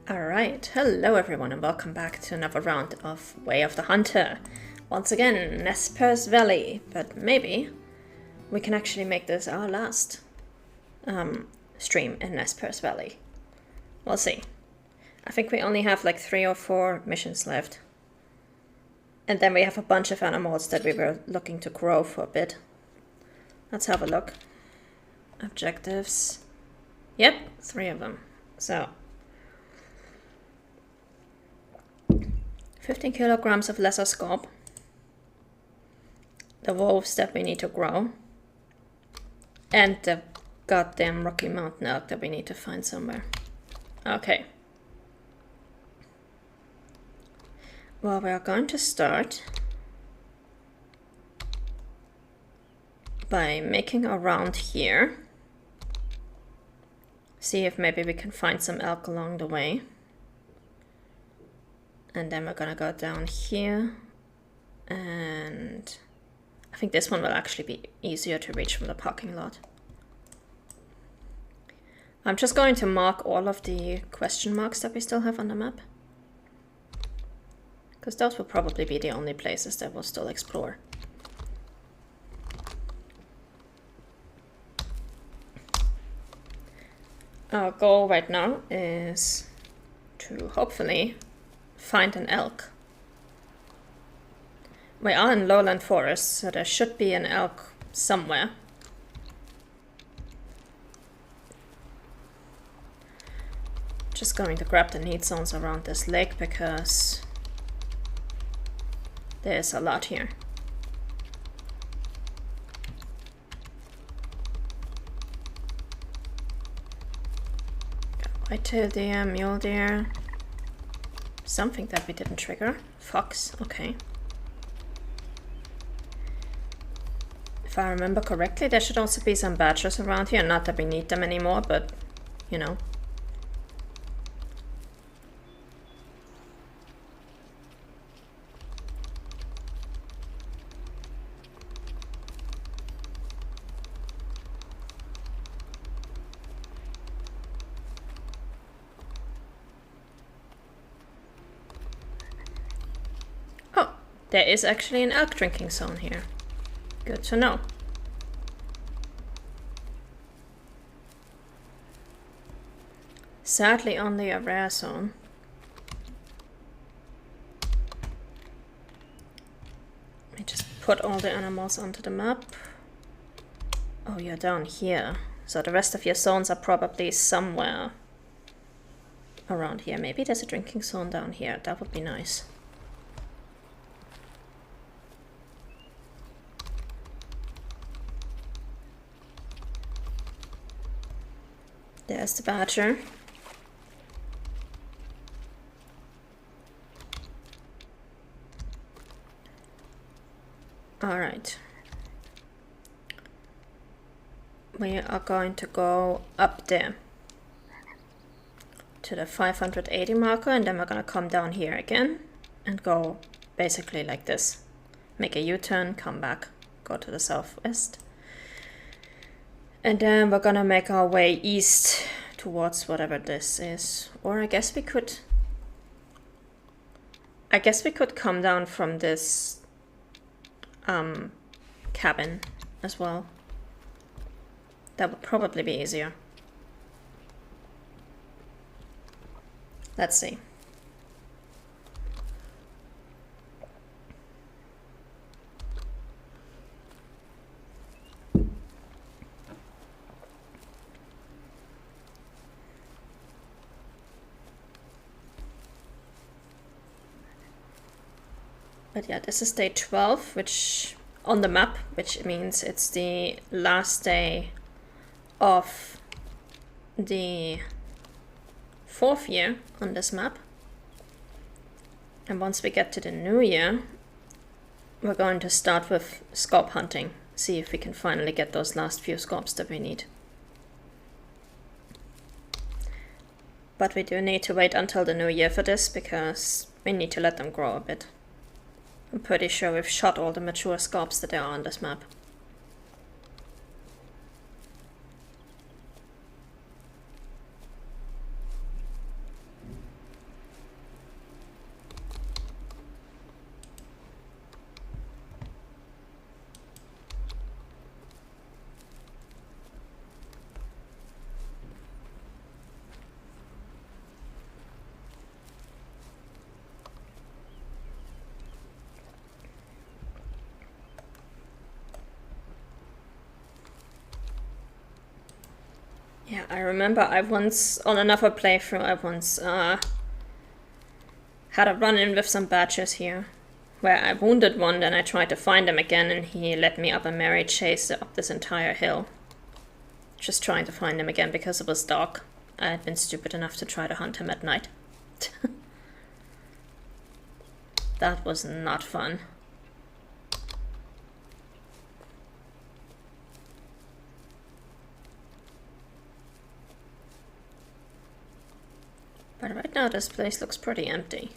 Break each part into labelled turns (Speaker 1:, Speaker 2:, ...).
Speaker 1: Alright, hello everyone and welcome back to another round of Way of the Hunter. Once again, Nesper's Valley, but maybe we can actually make this our last stream in Nesper's Valley. We'll see. I think we only have like 3 or 4 missions left. And then we have a bunch of animals that we were looking to grow for a bit. Let's have a look. Objectives. Yep, 3 of them. So 15 kilograms of lesser scope. The wolves that we need to grow. And the goddamn Rocky Mountain elk that we need to find somewhere. Okay. Well, we are going to start by making a round here. See if maybe we can find some elk along the way. And then we're gonna go down here, and I think this one will actually be easier to reach from the parking lot. I'm just going to mark all of the question marks that we still have on the map, because those will probably be the only places that we'll still explore. Our goal right now is to hopefully find an elk. We are in lowland forest, so there should be an elk somewhere. Just going to grab the need zones around this lake because there's a lot here. White-tailed deer, mule deer. Something that we didn't trigger. Fox, okay. If I remember correctly, there should also be some badgers around here. Not that we need them anymore, but, you know. There is actually an elk drinking zone here. Good to know. Sadly only a rare zone. Let me just put all the animals onto the map. Oh, you're down here. So the rest of your zones are probably somewhere around here. Maybe there's a drinking zone down here. That would be nice. There's the badger. All right. We are going to go up there to the 580 marker, and then we're going to come down here again and go basically like this. Make a U-turn, come back, go to the southwest. And then we're gonna make our way east towards whatever this is. Or I guess we could come down from this cabin as well. That would probably be easier. Let's see. But yeah, this is day 12, which on the map, which means it's the last day of the 4th year on this map. And once we get to the new year, we're going to start with scope hunting. See if we can finally get those last few scopes that we need. But we do need to wait until the new year for this, because we need to let them grow a bit. I'm pretty sure we've shot all the mature scopes that there are on this map. Yeah, I remember I once, on another playthrough, I once had a run-in with some badgers here, where I wounded one, then I tried to find him again, and he led me up a merry chase up this entire hill. Just trying to find him again because it was dark. I had been stupid enough to try to hunt him at night. That was not fun. But right now this place looks pretty empty.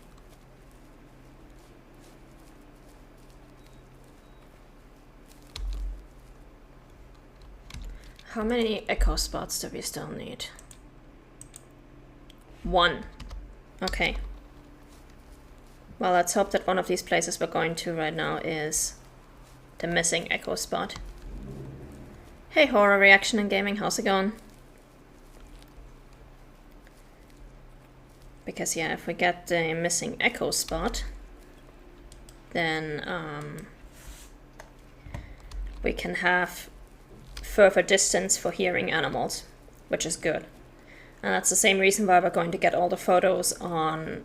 Speaker 1: How many echo spots do we still need? 1. Okay. Well, let's hope that one of these places we're going to right now is the missing echo spot. Hey, Horror Reaction and Gaming, how's it going? Because yeah, if we get the missing echo spot, then we can have further distance for hearing animals, which is good. And that's the same reason why we're going to get all the photos on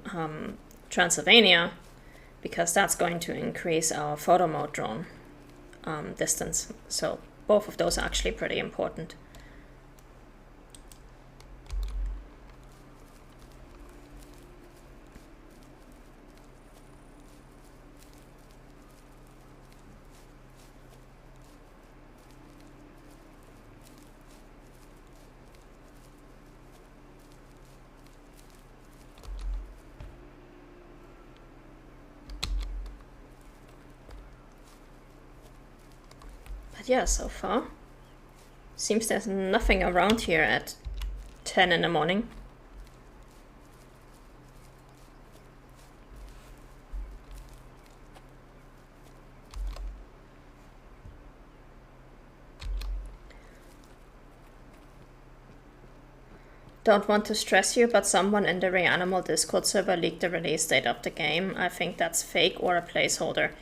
Speaker 1: Transylvania, because that's going to increase our photo mode drone distance. So both of those are actually pretty important. Yeah, so far seems there's nothing around here at 10 in the morning. Don't want to stress you, but someone in the Reanimal Discord server leaked the release date of the game. I think that's fake or a placeholder.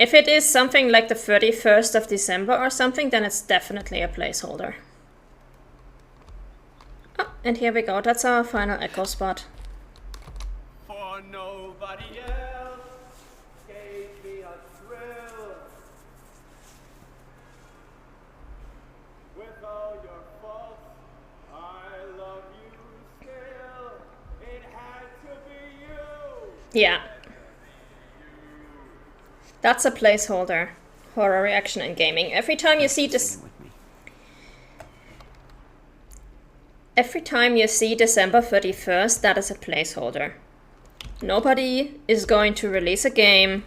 Speaker 1: If it is something like the 31st of December or something, then it's definitely a placeholder. Oh, and here we go. That's our final echo spot.
Speaker 2: For nobody else gave me a thrill. With all your faults, I love you still. It had to be you.
Speaker 1: Yeah. That's a placeholder. Horror Reaction and Gaming. Every time you see this... Every time you see December 31st, that is a placeholder. Nobody is going to release a game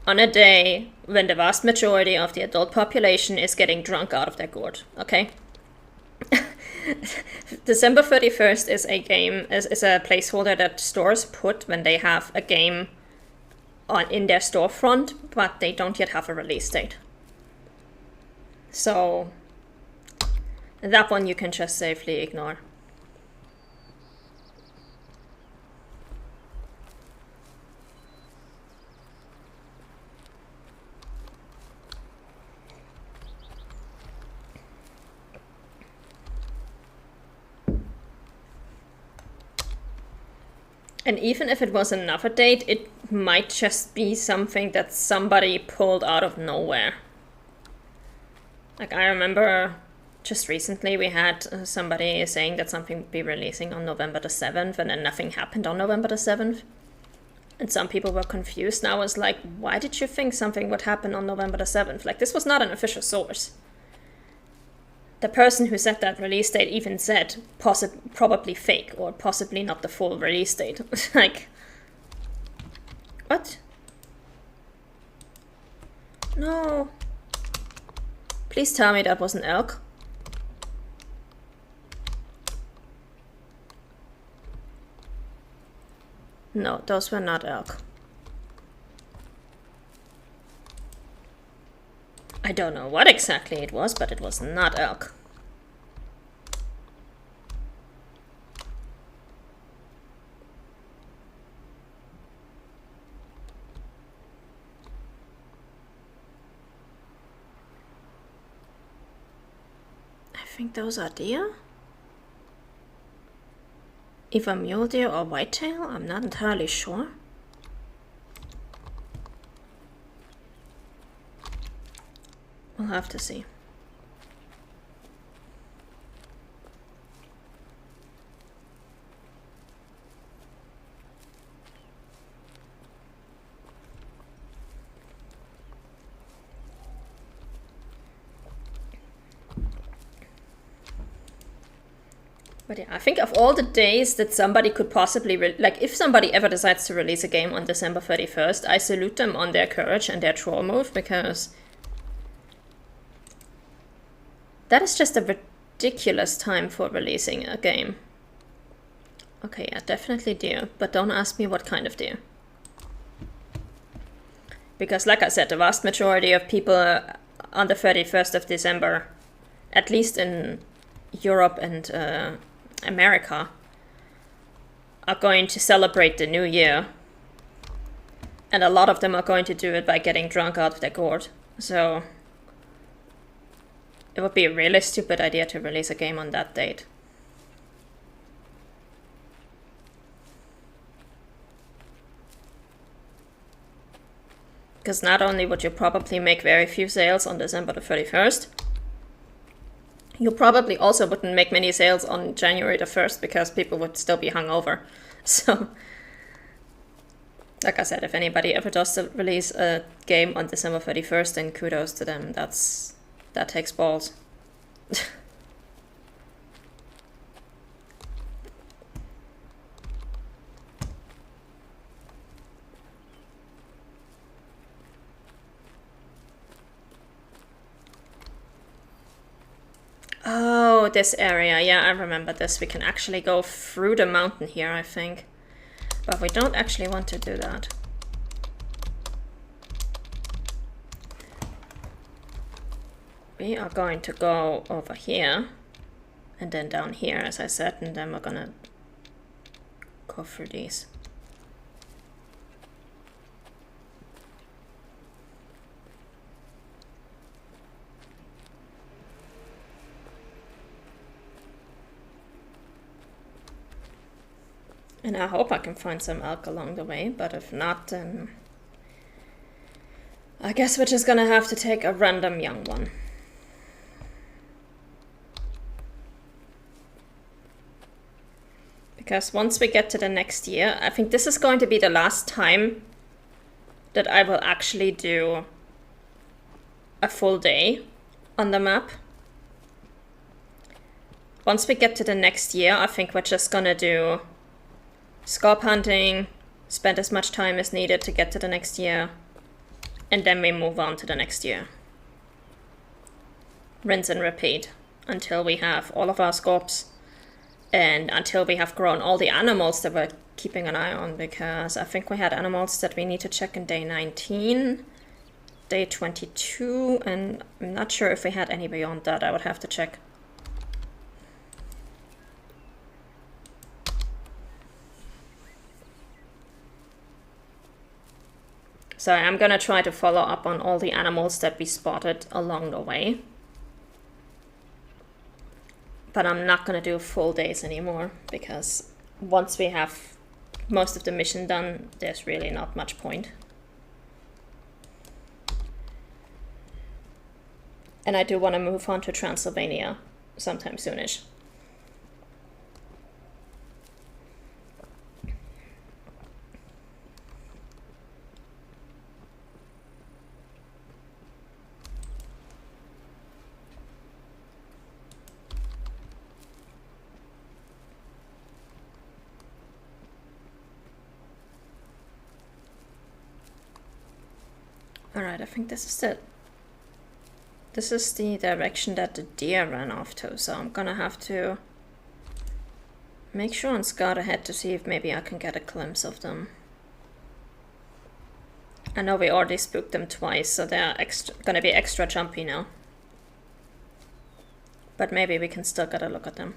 Speaker 1: on a day when the vast majority of the adult population is getting drunk out of their gourd, okay? December 31st is a placeholder that stores put when they have a game in their storefront, but they don't yet have a release date. So that one you can just safely ignore. And even if it was another date, it might just be something that somebody pulled out of nowhere. Like, I remember just recently we had somebody saying that something would be releasing on November the 7th, and then nothing happened on November the 7th. And some people were confused, and I was like, why did you think something would happen on November the 7th? Like, this was not an official source. The person who set that release date even said probably fake, or possibly not the full release date. Like, what? No. Please tell me that was an elk. No, those were not elk. I don't know what exactly it was, but it was not elk. I think those are deer? Either mule deer or whitetail? I'm not entirely sure. We'll have to see. But yeah, I think of all the days that somebody could possibly, like if somebody ever decides to release a game on December 31st, I salute them on their courage and their troll move, because that is just a ridiculous time for releasing a game. Okay, yeah, definitely deer, but don't ask me what kind of deer. Because like I said, the vast majority of people on the 31st of December, at least in Europe and America, are going to celebrate the new year. And a lot of them are going to do it by getting drunk out of their gourd. So it would be a really stupid idea to release a game on that date. Because not only would you probably make very few sales on December the 31st, you probably also wouldn't make many sales on January the 1st because people would still be hungover. So, like I said, if anybody ever does release a game on December 31st, then kudos to them. That takes balls. Oh, this area. Yeah, I remember this. We can actually go through the mountain here, I think. But we don't actually want to do that. We are going to go over here. And then down here, as I said. And then we're gonna go through these. And I hope I can find some elk along the way, but if not, then I guess we're just gonna have to take a random young one. Because once we get to the next year, I think this is going to be the last time that I will actually do a full day on the map. Once we get to the next year, I think we're just gonna do scarp hunting, spend as much time as needed to get to the next year, and then we move on to the next year. Rinse and repeat until we have all of our scarps and until we have grown all the animals that we're keeping an eye on, because I think we had animals that we need to check in day 19, day 22, and I'm not sure if we had any beyond that. I would have to check. So I'm gonna try to follow up on all the animals that we spotted along the way. But I'm not gonna do full days anymore, because once we have most of the mission done, there's really not much point. And I do want to move on to Transylvania sometime soonish. Alright, I think this is it. This is the direction that the deer ran off to, so I'm gonna have to make sure and scout ahead to see if maybe I can get a glimpse of them. I know we already spooked them twice, so they're gonna be extra jumpy now. But maybe we can still get a look at them.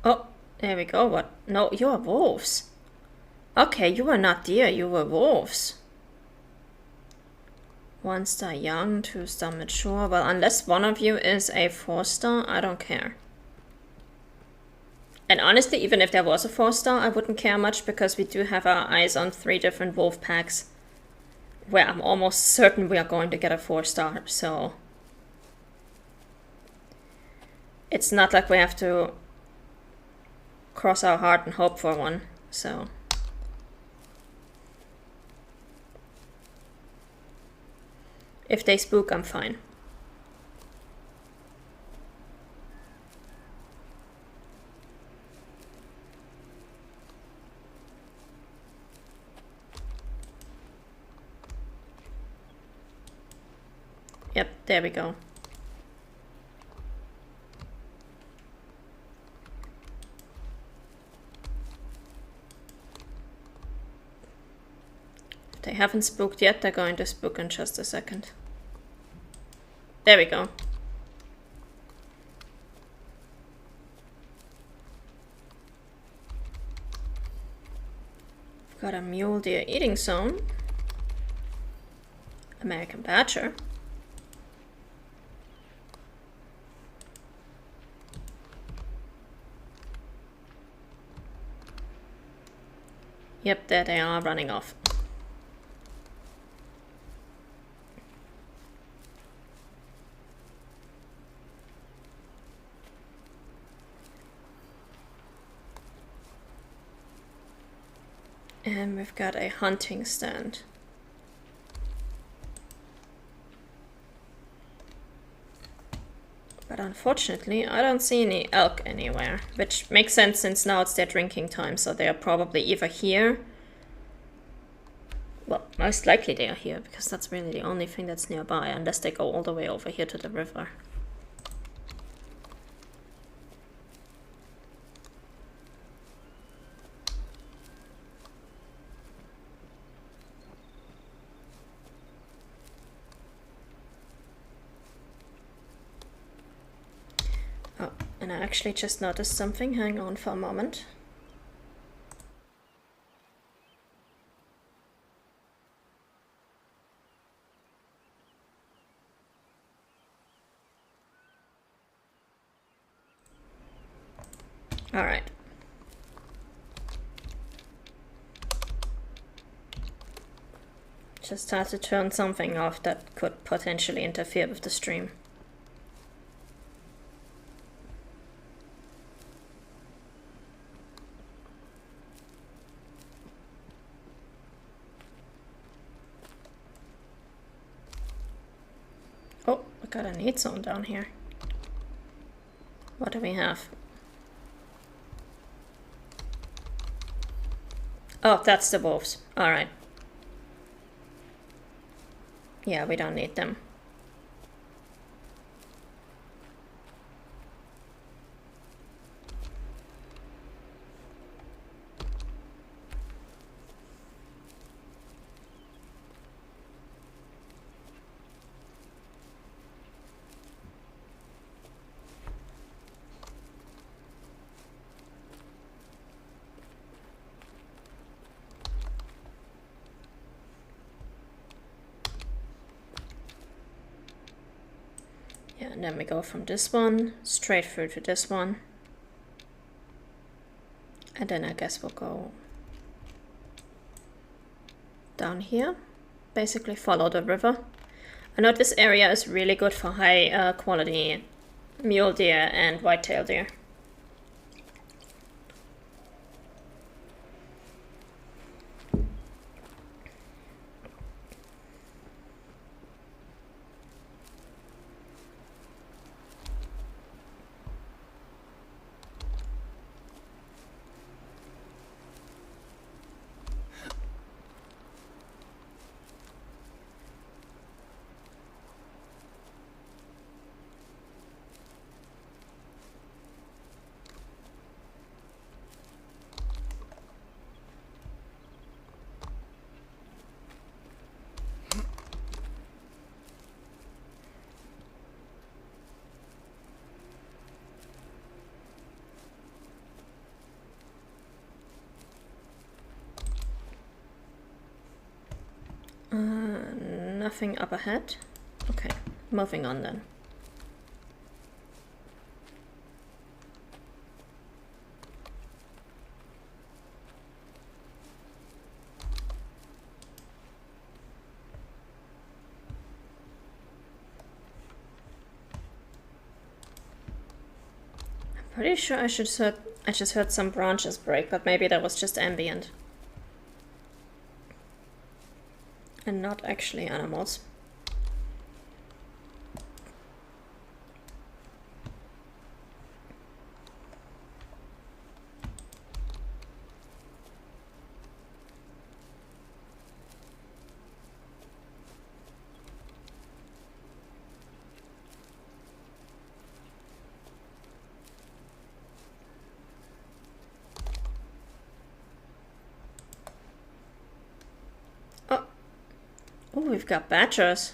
Speaker 1: Oh, there we go. What? No, you're wolves. Okay, you were not deer, you were wolves. 1-star young, 2-star mature. Well, unless one of you is a 4-star, I don't care. And honestly, even if there was a 4-star, I wouldn't care much because we do have our eyes on 3 different wolf packs where I'm almost certain we are going to get a 4-star, so it's not like we have to cross our heart and hope for one, so. If they spook, I'm fine. Yep, there we go. If they haven't spooked yet, they're going to spook in just a second. There we go. Got a mule deer eating zone. American badger. Yep, there they are running off. And we've got a hunting stand. But unfortunately, I don't see any elk anywhere, which makes sense since now it's their drinking time, so they are probably either here. Well, most likely they are here, because that's really the only thing that's nearby, unless they go all the way over here to the river. Oh, and I actually just noticed something. Hang on for a moment. All right. Just had to turn something off that could potentially interfere with the stream. Oh, we got a need zone down here. What do we have? Oh, that's the wolves. Alright. Yeah, we don't need them. Yeah, and then we go from this one straight through to this one. And then I guess we'll go down here. Basically follow the river. I know this area is really good for high quality mule deer and whitetail deer. Nothing up ahead. Okay, moving on then. Pretty sure I just heard some branches break, but maybe that was just ambient. And not actually animals. Oh, we've got badgers.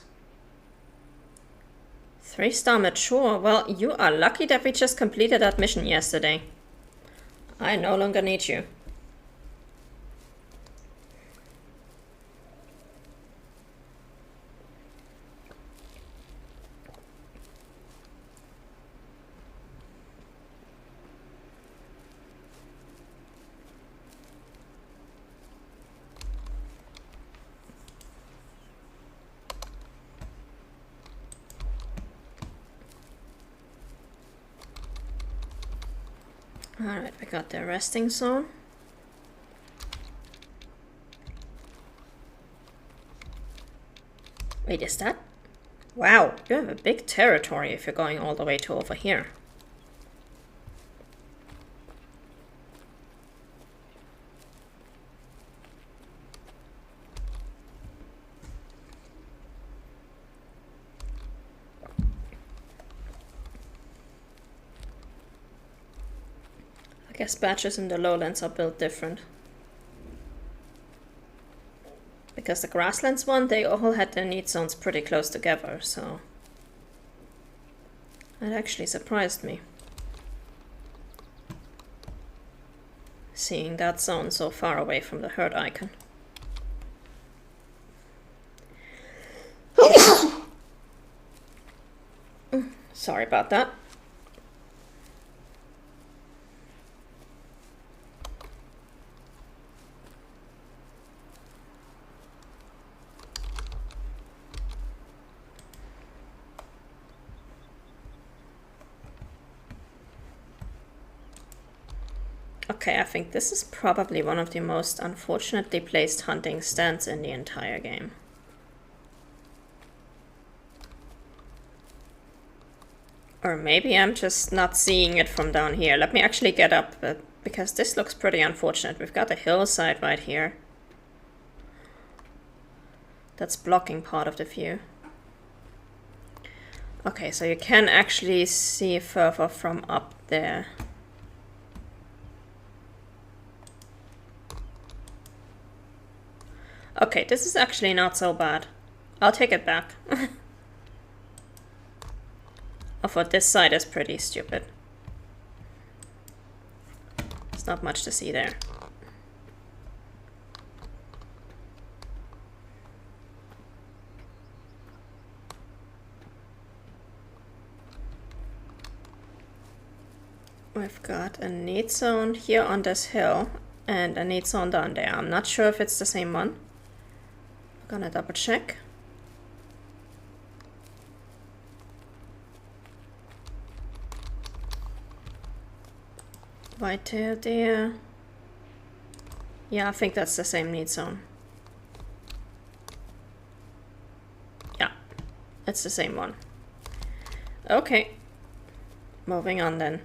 Speaker 1: 3-star mature. Well, you are lucky that we just completed that mission yesterday. I no longer need you. Alright, we got the resting zone. Wait, is that? Wow, you have a big territory if you're going all the way to over here. I guess badgers in the lowlands are built different. Because the grasslands one, they all had their need zones pretty close together, so that actually surprised me. Seeing that zone so far away from the herd icon. Sorry about that. Okay, I think this is probably one of the most unfortunately placed hunting stands in the entire game. Or maybe I'm just not seeing it from down here. Let me actually get up, because this looks pretty unfortunate. We've got a hillside right here. That's blocking part of the view. Okay, so you can actually see further from up there. Okay, this is actually not so bad. I'll take it back. I thought this side is pretty stupid. There's not much to see there. We've got a need zone here on this hill and a need zone down there. I'm not sure if it's the same one. I'm gonna double check. White-tailed deer. Yeah, I think that's the same need zone. Yeah, it's the same one. Okay, moving on then.